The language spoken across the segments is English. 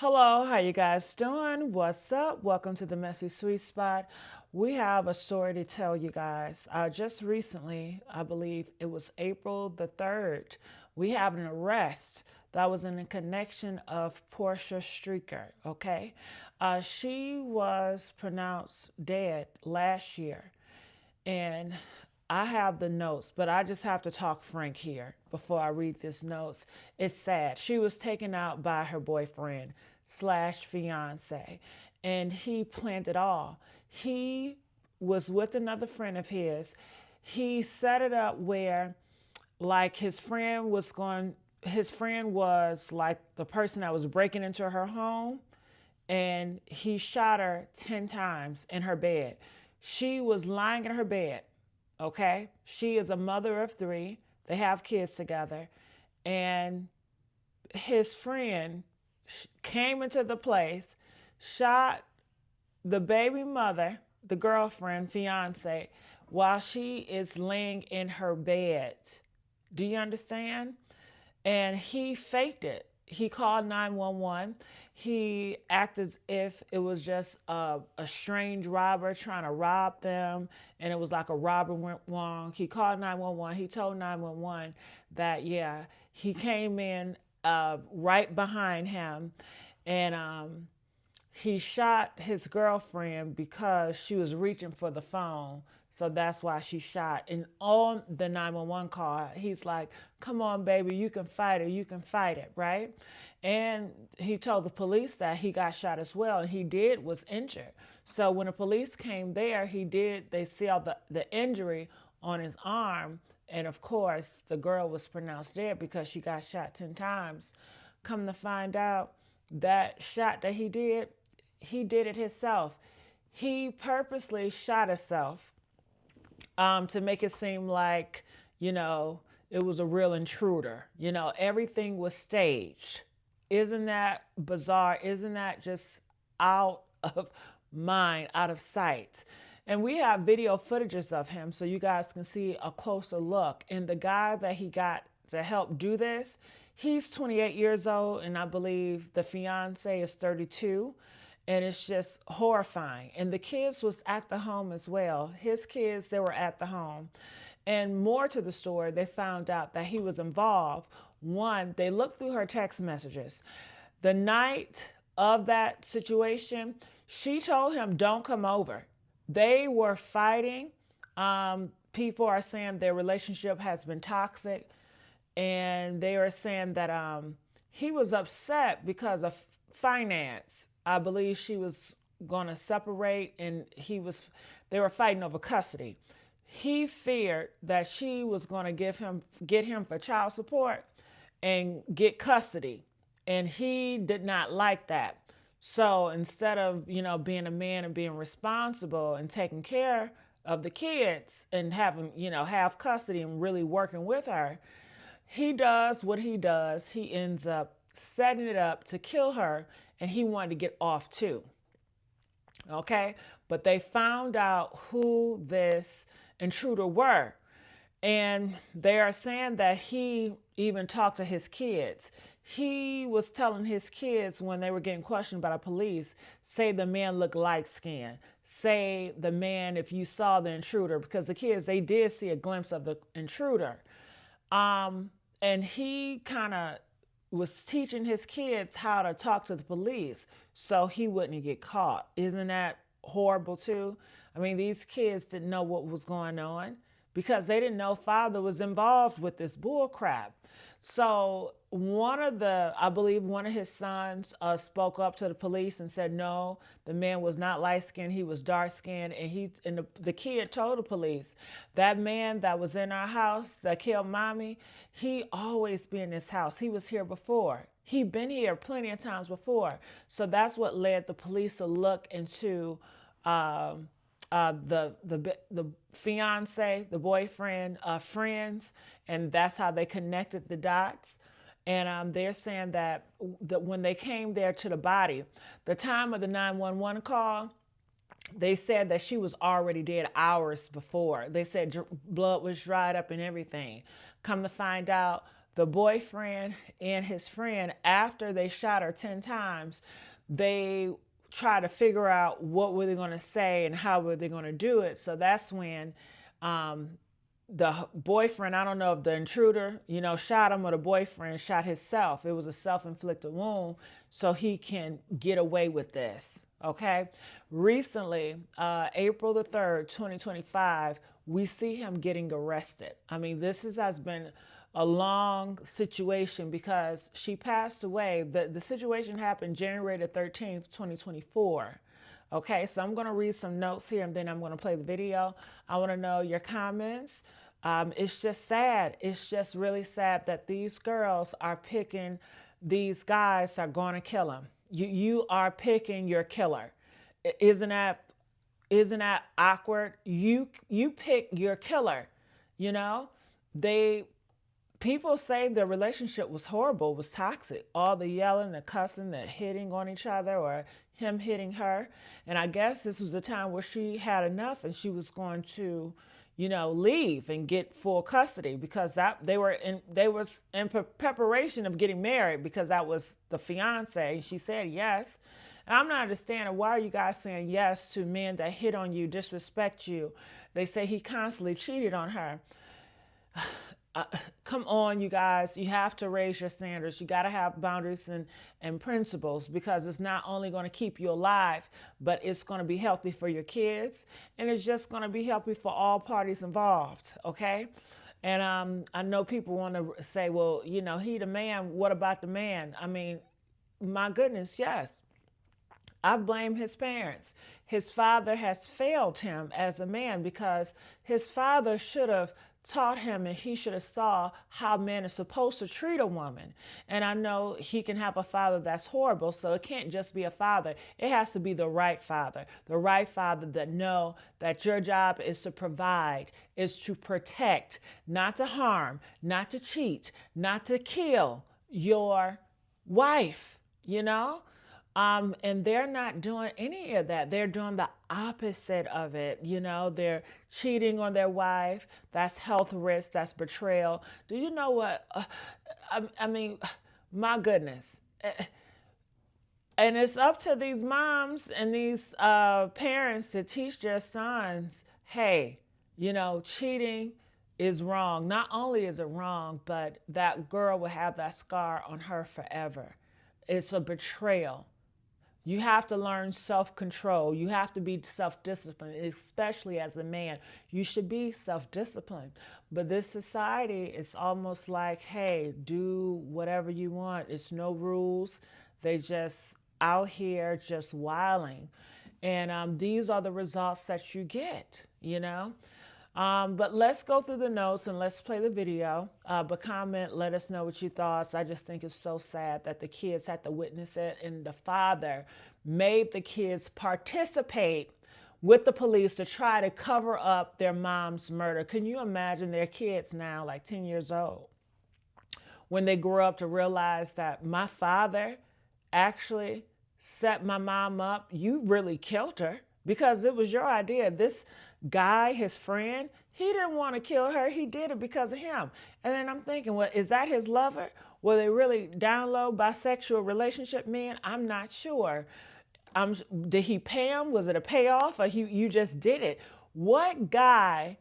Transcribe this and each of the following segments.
Hello, how you guys doing? What's up? Welcome to the Messy Sweet Spot. We have a story to tell you guys. Just recently, I believe it was April the 3rd, we have an arrest that was in the connection of Porsche Streaker, okay? She was pronounced dead last year, and I have the notes, but I just have to talk frank here before I read this notes. It's sad. She was taken out by her boyfriend slash fiance, and he planned it all. He was with another friend of his. He set it up where, like, his friend was like the person that was breaking into her home, and he shot her 10 times in her bed. She was lying in her bed, okay? She is a mother of three. They have kids together. And his friend came into the place, shot the baby mother, the girlfriend, fiance, while she is laying in her bed. Do you understand? And he faked it. He called 911. He acted as if it was just a strange robber trying to rob them, and it was like a robber went wrong. He called 911. He told 911 that, yeah, he came in right behind him, and he shot his girlfriend because she was reaching for the phone. So that's why she shot. And on the 911 call, he's like, come on, baby, you can fight it. You can fight it, right? And he told the police that he got shot as well. And he was injured. So when the police came there, they saw the injury on his arm. And of course, the girl was pronounced dead because she got shot 10 times. Come to find out, that shot that he did it himself. He purposely shot himself to make it seem like, you know, it was a real intruder. Everything was staged. Isn't that bizarre? Isn't that just out of mind, out of sight? And we have video footages of him so you guys can see a closer look. And the guy that he got to help do this, he's 28 years old, and I believe the fiance is 32, and it's just horrifying. And the kids was at the home as well. His kids, they were at the home. And more to the story, they found out that he was involved. One, they looked through her text messages. The night of that situation, she told him, don't come over. They were fighting. People are saying their relationship has been toxic, and they are saying that he was upset because of finance. I believe she was going to separate, and they were fighting over custody. He feared that she was going to get him for child support and get custody, and he did not like that. So instead of being a man and being responsible and taking care of the kids and having have custody and really working with her, he does what he does. He ends up setting it up to kill her, and he wanted to get off too. Okay? But they found out who this intruder were. And they are saying that he even talked to his kids. He was telling his kids when they were getting questioned by the police, say the man looked light skinned. Say the man, if you saw the intruder, because the kids, they did see a glimpse of the intruder. And he kind of was teaching his kids how to talk to the police so he wouldn't get caught. Isn't that horrible too? I mean, these kids didn't know what was going on because they didn't know father was involved with this bull crap. So I believe one of his sons spoke up to the police and said, no, the man was not light skinned, he was dark skinned. And the kid told the police, that man that was in our house that killed mommy, he always be in this house. He was here before. He'd been here plenty of times before. So that's what led the police to look into the fiance, the boyfriend, friends, and that's how they connected the dots. And they're saying that when they came there to the body, the time of the 911 call, they said that she was already dead hours before. They said blood was dried up and everything. Come to find out, the boyfriend and his friend, after they shot her 10 times, they try to figure out what were they going to say and how were they going to do it. So that's when um, the boyfriend, I don't know if the intruder, shot him, or the boyfriend shot himself. It was a self-inflicted wound, so he can get away with this. Okay. Recently, April the 3rd, 2025, we see him getting arrested. I mean, has been a long situation because she passed away. The situation happened January the 13th, 2024. Okay, so I'm going to read some notes here and then I'm going to play the video. I want to know your comments. It's just sad. It's just really sad that these girls are picking these guys that are going to kill them. You are picking your killer. Isn't that awkward? You pick your killer. You know, they people say the relationship was horrible, was toxic. All the yelling, the cussing, the hitting on each other, or him hitting her. And I guess this was the time where she had enough and she was going to, leave and get full custody, because that they was in preparation of getting married, because that was the fiance. She said yes. And I'm not understanding, why are you guys saying yes to men that hit on you, disrespect you? They say he constantly cheated on her. uh, Come on, you guys. You have to raise your standards. You got to have boundaries and principles, because it's not only going to keep you alive, but it's going to be healthy for your kids. And it's just going to be healthy for all parties involved. Okay. And I know people want to say, well, he the man. What about the man? I mean, my goodness, yes. I blame his parents. His father has failed him as a man, because his father should have taught him, and he should have saw how men are supposed to treat a woman. And I know he can have a father that's horrible, so it can't just be a father. It has to be the right father. The right father that know that your job is to provide, is to protect, not to harm, not to cheat, not to kill your wife, you know? And they're not doing any of that. They're doing the opposite of it. They're cheating on their wife. That's health risk. That's betrayal. Do you know what? I mean, my goodness. And it's up to these moms and these parents to teach their sons, hey, cheating is wrong. Not only is it wrong, but that girl will have that scar on her forever. It's a betrayal. You have to learn self control. You have to be self disciplined, especially as a man. You should be self disciplined. But this society, it's almost like, hey, do whatever you want. It's no rules. They just out here just wilding. And these are the results that you get. But let's go through the notes and let's play the video. But comment, let us know what you thought. I just think it's so sad that the kids had to witness it, and the father made the kids participate with the police to try to cover up their mom's murder. Can you imagine their kids now, like 10 years old, when they grow up to realize that my father actually set my mom up? You really killed her because it was your idea. This guy, his friend, he didn't want to kill her. He did it because of him. And then I'm thinking, well, is that his lover? Were they really down low bisexual relationship men? I'm not sure. Did he pay him? Was it a payoff, or you just did it? What guy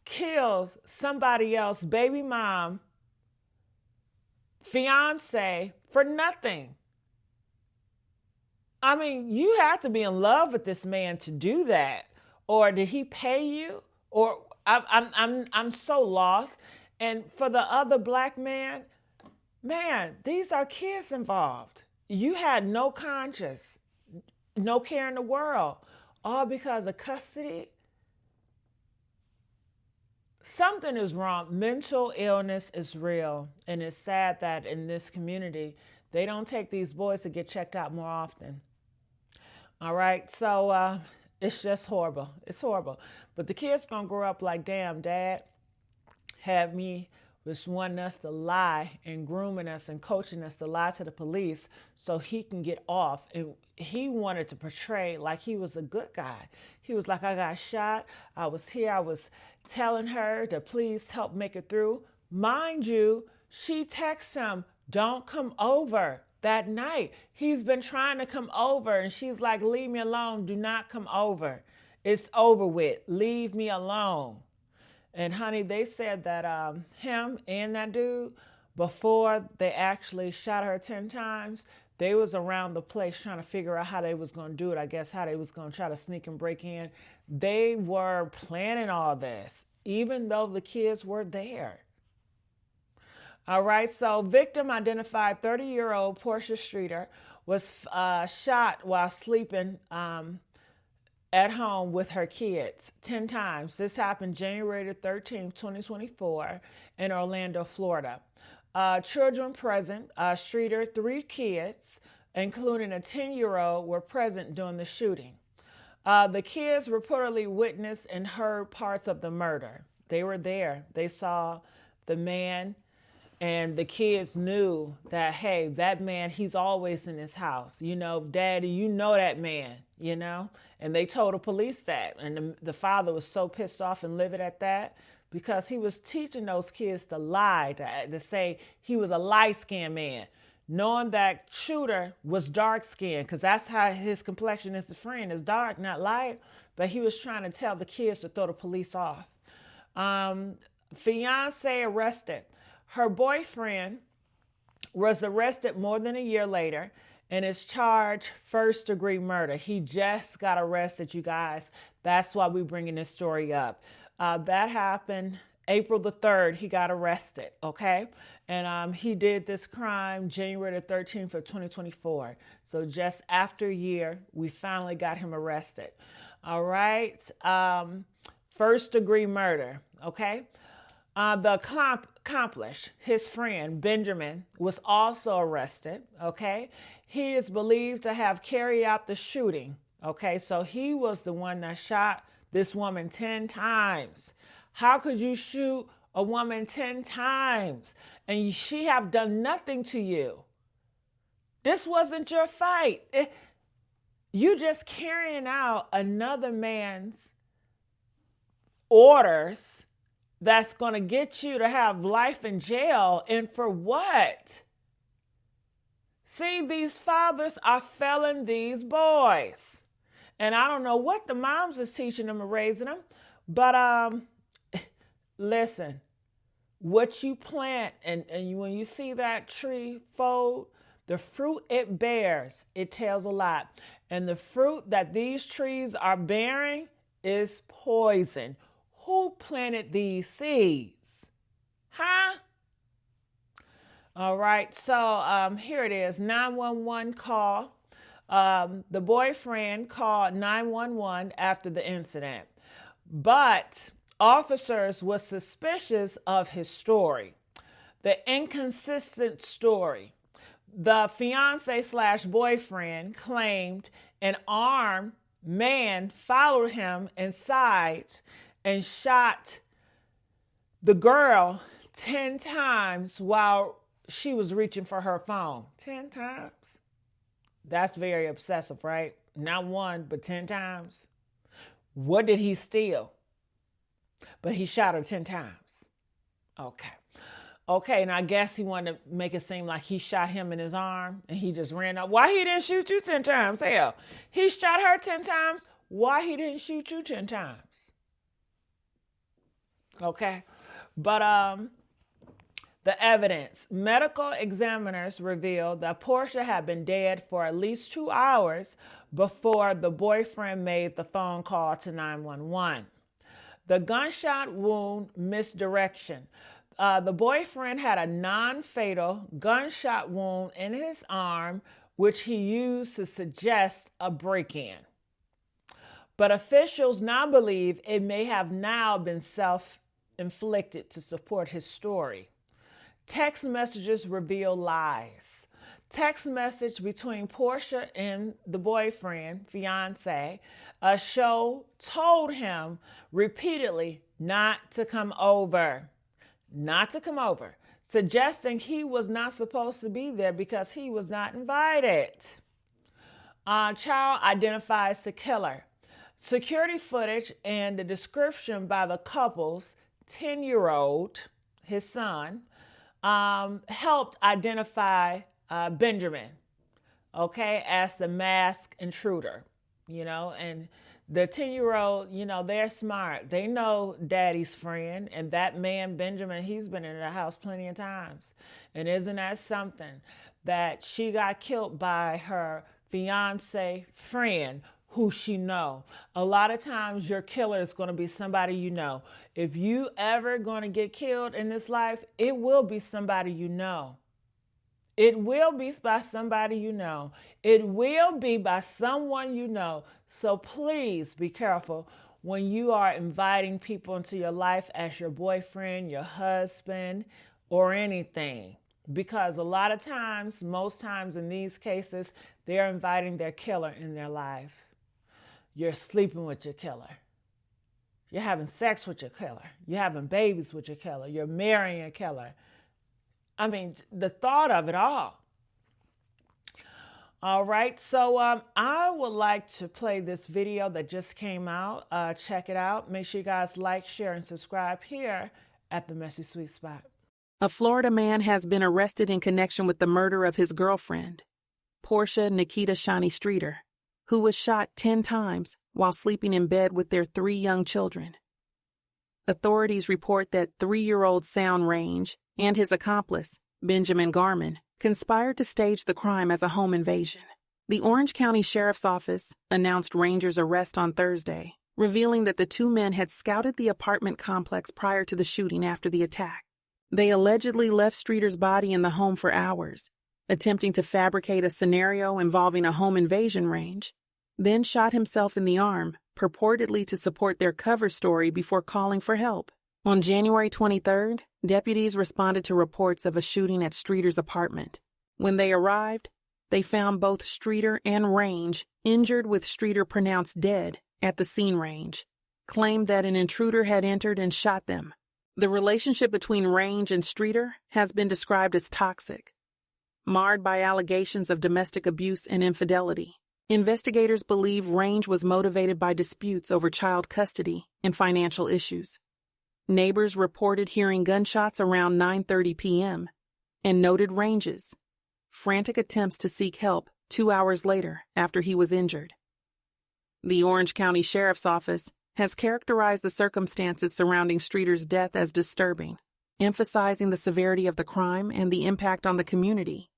kills somebody else, baby mom, fiance, for nothing? I mean, you have to be in love with this man to do that. Or did he pay you? Or I'm so lost. And for the other black man, these are kids involved. You had no conscience, no care in the world, all because of custody. Something is wrong. Mental illness is real, and it's sad that in this community they don't take these boys to get checked out more often. All right, so it's just horrible. It's horrible. But the kids gonna grow up like, damn, dad had me, was wanting us to lie and grooming us and coaching us to lie to the police so he can get off. And he wanted to portray like he was a good guy. He was like, I got shot. I was here. I was telling her to please help make it through. Mind you, She texts him, don't come over that night. He's been trying to come over, and she's like, leave me alone. Do not come over. It's over with. Leave me alone. And honey, they said that him and that dude, before they actually shot her 10 times, they was around the place trying to figure out how they was going to do it. I guess how they was going to try to sneak and break in. They were planning all this, even though the kids were there. All right, so victim identified 30-year-old Porsche Streeter was shot while sleeping at home with her kids 10 times. This happened January 13th, 2024 in Orlando, Florida. Children present, Streeter, 3 kids, including a 10-year-old, were present during the shooting. The kids reportedly witnessed and heard parts of the murder. They were there. They saw the man, and the kids knew that, hey, that man, he's always in his house. You know, Daddy, you know that man, you know? And they told the police that. And the father was so pissed off and livid at that because he was teaching those kids to lie, to say he was a light-skinned man, knowing that shooter was dark-skinned, because that's how his complexion is. The friend is dark, not light. But he was trying to tell the kids to throw the police off. Fiance arrested. Her boyfriend was arrested more than a year later and is charged first-degree murder. He just got arrested, you guys. That's why we're bringing this story up. That happened April the 3rd. He got arrested, okay? And he did this crime January the 13th of 2024. So just after a year, we finally got him arrested. All right? First-degree murder, okay? The accomplice, his friend Benjamin, was also arrested. Okay, he is believed to have carried out the shooting. Okay, so he was the one that shot this woman 10 times. How could you shoot a woman 10 times and she have done nothing to you? This wasn't your fight. You just carrying out another man's orders that's going to get you to have life in jail. And for what? See, these fathers are failing these boys. And I don't know what the moms is teaching them or raising them. But listen, what you plant and when you see that tree fold, the fruit it bears, it tells a lot. And the fruit that these trees are bearing is poison. Who planted these seeds? Huh? All right, so here it is, 911 call. The boyfriend called 911 after the incident, but officers were suspicious of his story, the inconsistent story. The fiance slash boyfriend claimed an armed man followed him inside and shot the girl 10 times while she was reaching for her phone. 10 times? That's very obsessive, right? Not one, but 10 times. What did he steal? But he shot her 10 times. Okay. Okay, and I guess he wanted to make it seem like he shot him in his arm and he just ran up. Why he didn't shoot you 10 times? Hell, he shot her 10 times. Why he didn't shoot you 10 times? Okay, but the evidence. Medical examiners revealed that Porsche had been dead for at least 2 hours before the boyfriend made the phone call to 911. The gunshot wound misdirection. The boyfriend had a non-fatal gunshot wound in his arm, which he used to suggest a break-in. But officials now believe it may have now been self-inflicted to support his story. Text messages reveal lies. Text message between Porsche and the boyfriend, fiance, a show told him repeatedly not to come over. Not to come over, suggesting he was not supposed to be there because he was not invited. Child identifies the killer. Security footage and the description by the couple's 10-year-old, his son, helped identify Benjamin, okay, as the masked intruder, and the 10-year-old, they're smart. They know daddy's friend, and that man, Benjamin, he's been in the house plenty of times. And isn't that something that she got killed by her fiance friend who she know? A lot of times your killer is going to be somebody you know. If you ever going to get killed in this life, it will be somebody you know. It will be by somebody you know. It will be by someone you know. So please be careful when you are inviting people into your life as your boyfriend, your husband, or anything. Because a lot of times, most times in these cases, they're inviting their killer in their life. You're sleeping with your killer. You're having sex with your killer. You're having babies with your killer. You're marrying a killer. I mean, the thought of it all. All right, so I would like to play this video that just came out. Check it out. Make sure you guys like, share, and subscribe here at the Messy Sweet Spot. A Florida man has been arrested in connection with the murder of his girlfriend, Porshe Nikita Shani Streeter, who was shot 10 times while sleeping in bed with their 3 young children. Authorities report that 3-year-old Sound Range and his accomplice, Benjamin Garman, conspired to stage the crime as a home invasion. The Orange County Sheriff's Office announced Ranger's arrest on Thursday, revealing that the 2 men had scouted the apartment complex prior to the shooting after the attack. They allegedly left Streeter's body in the home for hours, attempting to fabricate a scenario involving a home invasion range, then shot himself in the arm, purportedly to support their cover story before calling for help. On January 23rd, deputies responded to reports of a shooting at Streeter's apartment. When they arrived, they found both Streeter and Range injured, with Streeter pronounced dead at the scene. Range claimed that an intruder had entered and shot them. The relationship between Range and Streeter has been described as toxic, marred by allegations of domestic abuse and infidelity. Investigators believe Range was motivated by disputes over child custody and financial issues. Neighbors reported hearing gunshots around 9:30 p.m. and noted Range's frantic attempts to seek help 2 hours later after he was injured. The Orange County Sheriff's Office has characterized the circumstances surrounding Streeter's death as disturbing, emphasizing the severity of the crime and the impact on the community.